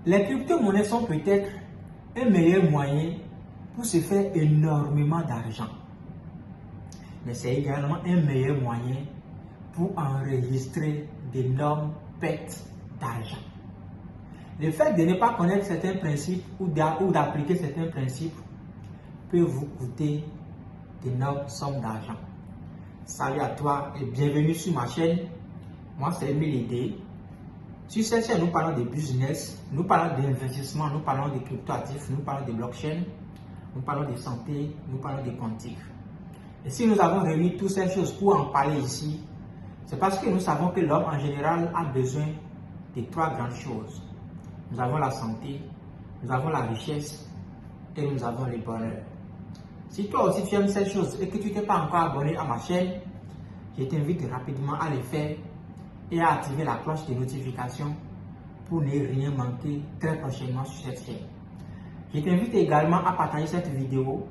Les crypto-monnaies sont peut-être un meilleur moyen pour se faire énormément d'argent. Mais c'est également un meilleur moyen pour enregistrer d'énormes pertes d'argent. Le fait de ne pas connaître certains principes ou d'appliquer certains principes peut vous coûter d'énormes sommes d'argent. Salut à toi et bienvenue sur ma chaîne. Moi, c'est Emile Idé. Sur cette chaîne, nous parlons de business, nous parlons d'investissement, nous parlons de cryptoactifs, nous parlons de blockchain, nous parlons de santé, nous parlons de quantique. Et si nous avons réuni toutes ces choses pour en parler ici, c'est parce que nous savons que l'homme en général a besoin de trois grandes choses. Nous avons la santé, nous avons la richesse et nous avons le bonheur. Si toi aussi tu aimes ces choses et que tu t'es pas encore abonné à ma chaîne, je t'invite rapidement à le faire et à activer la cloche de notification pour ne rien manquer très prochainement sur cette chaîne. Je t'invite également à partager cette vidéo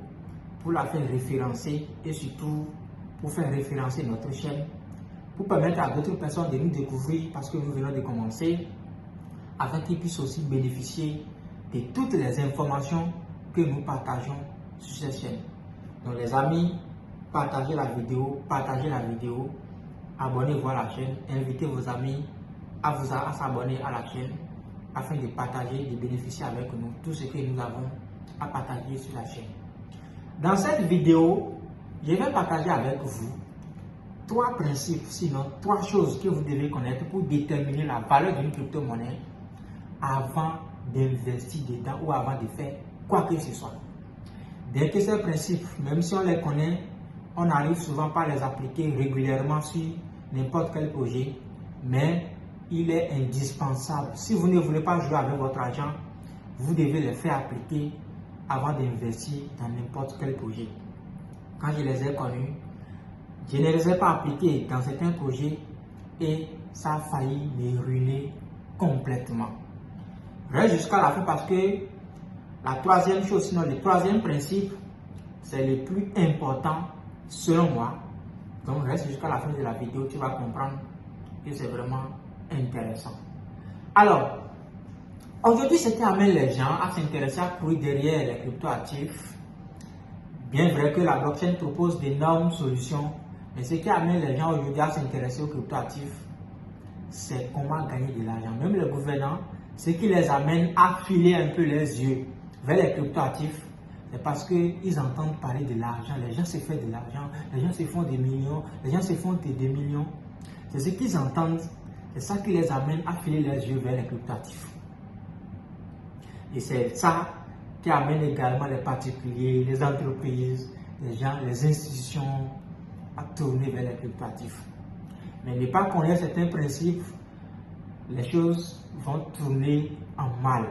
pour la faire référencer et surtout pour faire référencer notre chaîne, pour permettre à d'autres personnes de nous découvrir parce que nous venons de commencer, afin qu'ils puissent aussi bénéficier de toutes les informations que nous partageons sur cette chaîne. Donc les amis, partagez la vidéo, abonnez-vous à la chaîne, invitez vos amis à s'abonner à la chaîne afin de partager, de bénéficier avec nous tout ce que nous avons à partager sur la chaîne. Dans cette vidéo, je vais partager avec vous trois principes, sinon trois choses que vous devez connaître pour déterminer la valeur d'une crypto-monnaie avant d'investir dedans ou avant de faire quoi que ce soit. Dès que ces principes, même si on les connaît, on n'arrive souvent pas à les appliquer régulièrement sur n'importe quel projet, mais il est indispensable. Si vous ne voulez pas jouer avec votre argent, vous devez les faire appliquer avant d'investir dans n'importe quel projet. Quand je les ai connus, je ne les ai pas appliqués dans certains projets et ça a failli me ruiner complètement. Reste jusqu'à la fin parce que la troisième chose, sinon le troisième principe, c'est le plus important selon moi. Donc reste jusqu'à la fin de la vidéo, tu vas comprendre que c'est vraiment intéressant. Alors, aujourd'hui, ce qui amène les gens à s'intéresser à courir derrière les cryptoactifs. Bien vrai que la blockchain propose d'énormes solutions, mais ce qui amène les gens aujourd'hui à s'intéresser aux cryptoactifs, c'est comment gagner de l'argent. Même les gouvernants, ce qui les amène à filer un peu les yeux vers les cryptoactifs, c'est parce qu'ils entendent parler de l'argent. Les gens se font de l'argent, les gens se font des millions, les gens se font des millions. C'est ce qu'ils entendent, c'est ça qui les amène à filer les yeux vers les cryptoactifs. Et c'est ça qui amène également les particuliers, les entreprises, les gens, les institutions à tourner vers les cryptoactifs. Mais ne pas connaître certains principes, les choses vont tourner en mal.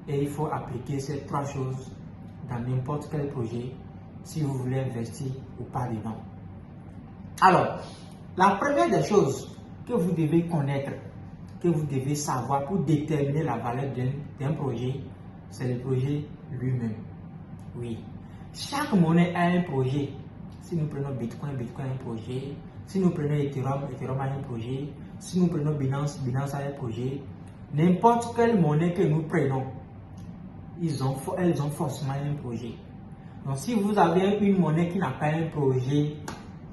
Et il faut appliquer ces trois choses dans n'importe quel projet si vous voulez investir ou pas dedans. Alors, la première des choses que vous devez connaître, que vous devez savoir pour déterminer la valeur d'un projet, c'est le projet lui-même. Oui, chaque monnaie a un projet. Si nous prenons Bitcoin, Bitcoin a un projet. Si nous prenons Ethereum, Ethereum a un projet. Si nous prenons Binance, Binance a un projet. N'importe quelle monnaie que nous prenons, elles ont forcément un projet. Donc si vous avez une monnaie qui n'a pas un projet,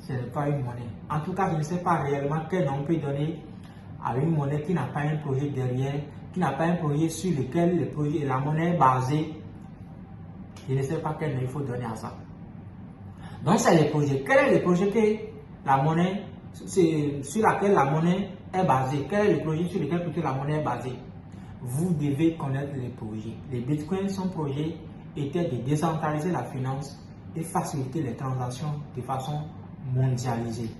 ce n'est pas une monnaie. En tout cas, je ne sais pas réellement quel nom on peut donner à une monnaie qui n'a pas un projet derrière, qui n'a pas un projet sur lequel la monnaie est basée. Je ne sais pas quel nom il faut donner à ça. Donc c'est le projet. Quel est le projet que la monnaie, sur laquelle la monnaie est basée? Quel est le projet sur lequel la monnaie est basée? Vous devez connaître les projets. Les bitcoins, son projet était de décentraliser la finance et faciliter les transactions de façon mondialisée.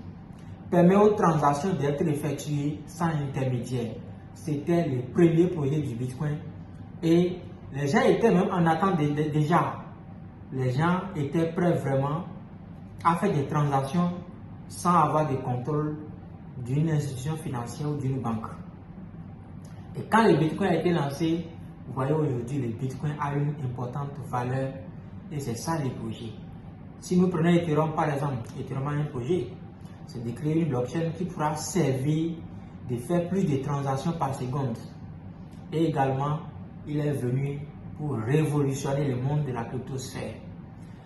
Permet aux transactions d'être effectuées sans intermédiaire. C'était le premier projet du bitcoin et les gens étaient même en attente déjà. Les gens étaient prêts vraiment à faire des transactions sans avoir de contrôle d'une institution financière ou d'une banque. Et quand le Bitcoin a été lancé, vous voyez aujourd'hui le Bitcoin a une importante valeur et c'est ça le projet. Si nous prenons Ethereum par exemple, Ethereum a un projet, c'est de créer une blockchain qui pourra servir de faire plus de transactions par seconde et également il est venu pour révolutionner le monde de la cryptosphère.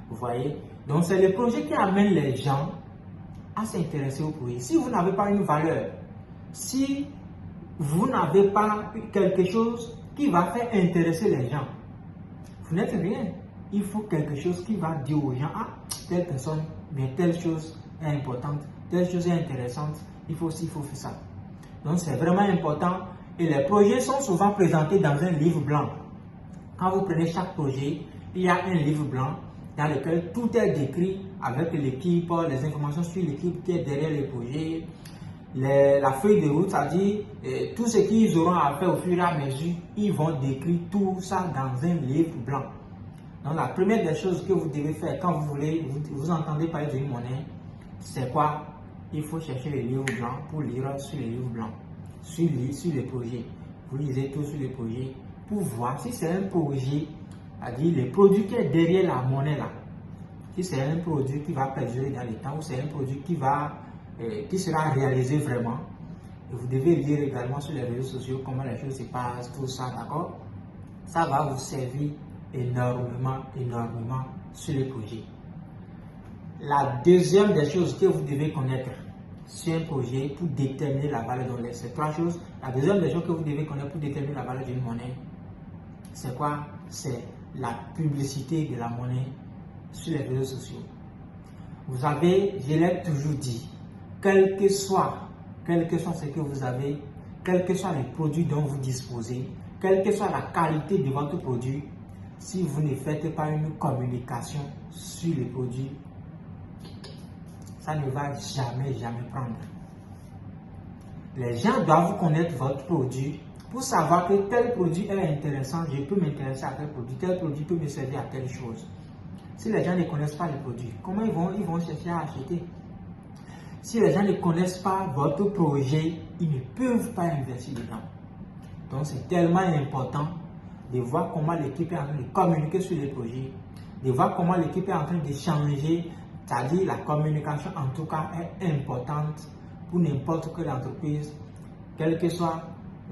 Vous voyez? Donc, c'est le projet qui amène les gens à s'intéresser au projet. Si vous n'avez pas une valeur, si vous n'avez pas quelque chose qui va faire intéresser les gens, vous n'êtes rien. Il faut quelque chose qui va dire aux gens, ah, telle personne, mais telle chose est importante, telle chose est intéressante, il faut faire ça. Donc, c'est vraiment important. Et les projets sont souvent présentés dans un livre blanc. Quand vous prenez chaque projet, il y a un livre blanc dans lequel tout est décrit avec l'équipe, les informations sur l'équipe qui est derrière le projet, la feuille de route, c'est-à-dire tout ce qu'ils auront à faire au fur et à mesure, ils vont décrire tout ça dans un livre blanc. Donc la première des choses que vous devez faire quand vous entendez parler d'une monnaie, c'est quoi? Il faut chercher le livre blanc pour lire sur le livre blanc, sur les projets. Vous lisez tout sur les projets pour voir si c'est un projet, c'est-à-dire le produit qui est derrière la monnaie là, si c'est un produit qui va perdurer dans le temps ou c'est un produit qui sera réalisé vraiment. Et vous devez lire également sur les réseaux sociaux comment les choses se passent, tout ça, d'accord? Ça va vous servir énormément sur le projet. La deuxième des choses que vous devez connaître sur un projet pour déterminer la valeur, donc ces trois choses, la deuxième des choses que vous devez connaître pour déterminer la valeur d'une monnaie, c'est quoi? C'est la publicité de la monnaie sur les réseaux sociaux. Vous savez, je l'ai toujours dit, quel que soit ce que vous avez, quel que soit les produits dont vous disposez, quelle que soit la qualité de votre produit, si vous ne faites pas une communication sur les produits, ça ne va jamais prendre. Les gens doivent connaître votre produit pour savoir que tel produit est intéressant, je peux m'intéresser à tel produit peut me servir à telle chose. Si les gens ne connaissent pas le produit, comment ils vont chercher à acheter? Si les gens ne connaissent pas votre projet, ils ne peuvent pas investir dedans. Donc c'est tellement important de voir comment l'équipe est en train de communiquer sur les projets, de voir comment l'équipe est en train d'échanger, c'est-à-dire la communication en tout cas est importante pour n'importe quelle entreprise, quelle que soit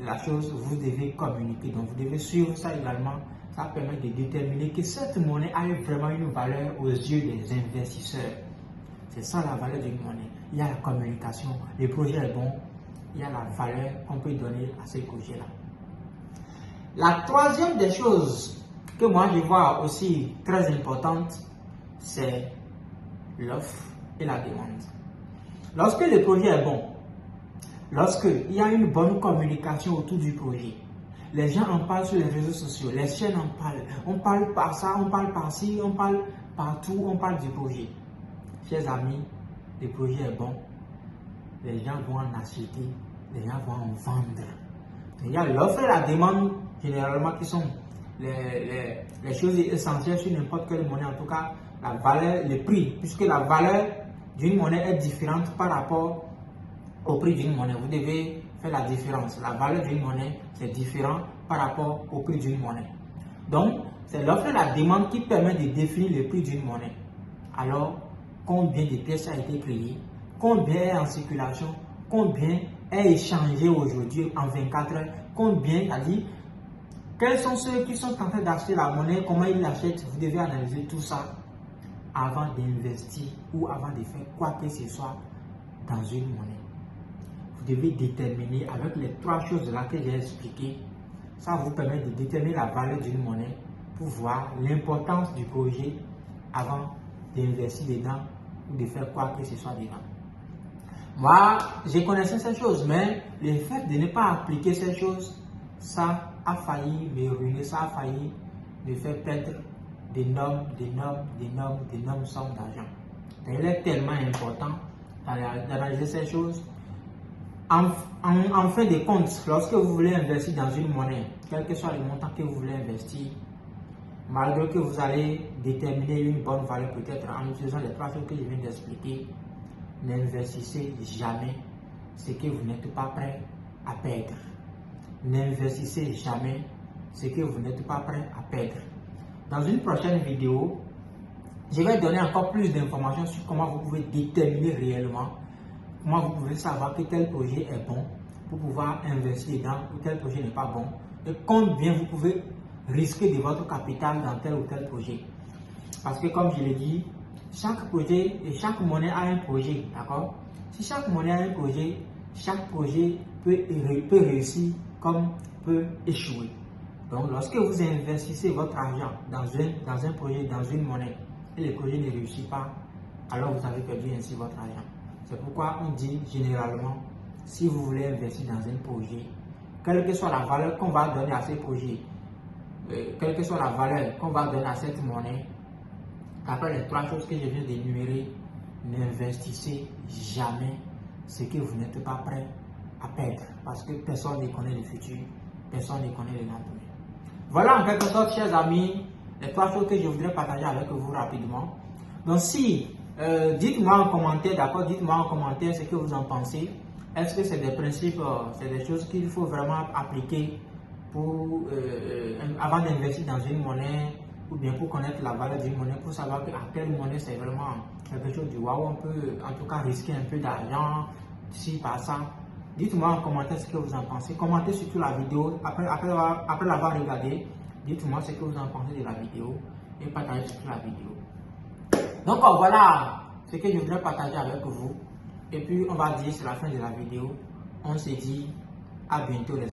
la chose, vous devez communiquer. Donc vous devez suivre ça également. Ça permet de déterminer que cette monnaie a vraiment une valeur aux yeux des investisseurs. C'est ça la valeur d'une monnaie. Il y a la communication, le projet est bon, il y a la valeur qu'on peut donner à ce projet-là. La troisième des choses que moi je vois aussi très importante, c'est l'offre et la demande. Lorsque le projet est bon, lorsqu'il y a une bonne communication autour du projet, les gens en parlent sur les réseaux sociaux, les chaînes en parlent, on parle par ça, on parle par ci, on parle partout, on parle du projet. Chers amis, le projet est bon, les gens vont en acheter, les gens vont en vendre. Il y a l'offre et la demande généralement qui sont les choses essentielles sur n'importe quelle monnaie, en tout cas la valeur, le prix, puisque la valeur d'une monnaie est différente par rapport au prix d'une monnaie. Vous devez faire la différence. La valeur d'une monnaie, c'est différent par rapport au prix d'une monnaie. Donc, c'est l'offre et la demande qui permet de définir le prix d'une monnaie. Alors, combien de pièces a été créées, combien est en circulation, combien est échangé aujourd'hui en 24 heures, combien, c'est-à-dire, quels sont ceux qui sont en train d'acheter la monnaie, comment ils l'achètent. Vous devez analyser tout ça avant d'investir ou avant de faire quoi que ce soit dans une monnaie. Vous devez déterminer avec les trois choses là que j'ai expliquées. Ça vous permet de déterminer la valeur d'une monnaie pour voir l'importance du projet avant d'investir dedans ou de faire quoi que ce soit dedans. Moi, je connaissais ces choses, mais le fait de ne pas appliquer ces choses, ça a failli me ruiner, ça a failli me faire perdre d'énormes sommes d'argent. Il est tellement important d'analyser ces choses. En fin de compte, lorsque vous voulez investir dans une monnaie, quel que soit le montant que vous voulez investir, malgré que vous allez déterminer une bonne valeur peut-être en utilisant les trois choses que je viens d'expliquer, n'investissez jamais ce que vous n'êtes pas prêt à perdre. N'investissez jamais ce que vous n'êtes pas prêt à perdre. Dans une prochaine vidéo, je vais donner encore plus d'informations sur comment vous pouvez déterminer réellement, comment vous pouvez savoir que tel projet est bon pour pouvoir investir dedans ou tel projet n'est pas bon et combien vous pouvez risquer de votre capital dans tel ou tel projet. Parce que comme je l'ai dit, chaque projet et chaque monnaie a un projet, d'accord? Si chaque monnaie a un projet, chaque projet peut réussir comme peut échouer. Donc, lorsque vous investissez votre argent dans un projet, dans une monnaie, et le projet ne réussit pas, alors vous avez perdu ainsi votre argent. C'est pourquoi on dit généralement, si vous voulez investir dans un projet, quelle que soit la valeur qu'on va donner à ce projet, quelle que soit la valeur qu'on va donner à cette monnaie, après les 3 choses que je viens d'énumérer, n'investissez jamais ce que vous n'êtes pas prêt à perdre. Parce que personne ne connaît le futur, personne ne connaît le lendemain. Voilà en quelque sorte, chers amis, les 3 choses que je voudrais partager avec vous rapidement. Donc si, dites-moi en commentaire, d'accord, dites-moi en commentaire ce que vous en pensez. Est-ce que c'est des principes, c'est des choses qu'il faut vraiment appliquer pour, avant d'investir dans une monnaie, ou bien pour connaître la valeur d'une monnaie, pour savoir à quelle monnaie c'est vraiment quelque chose du waouh, on peut en tout cas risquer un peu d'argent, si par ça. Dites-moi en commentaire ce que vous en pensez. Commentez surtout la vidéo, après l'avoir regardé, dites-moi ce que vous en pensez de la vidéo et partagez surtout la vidéo. Donc voilà ce que je voudrais partager avec vous. Et puis on va dire c'est la fin de la vidéo. On se dit à bientôt les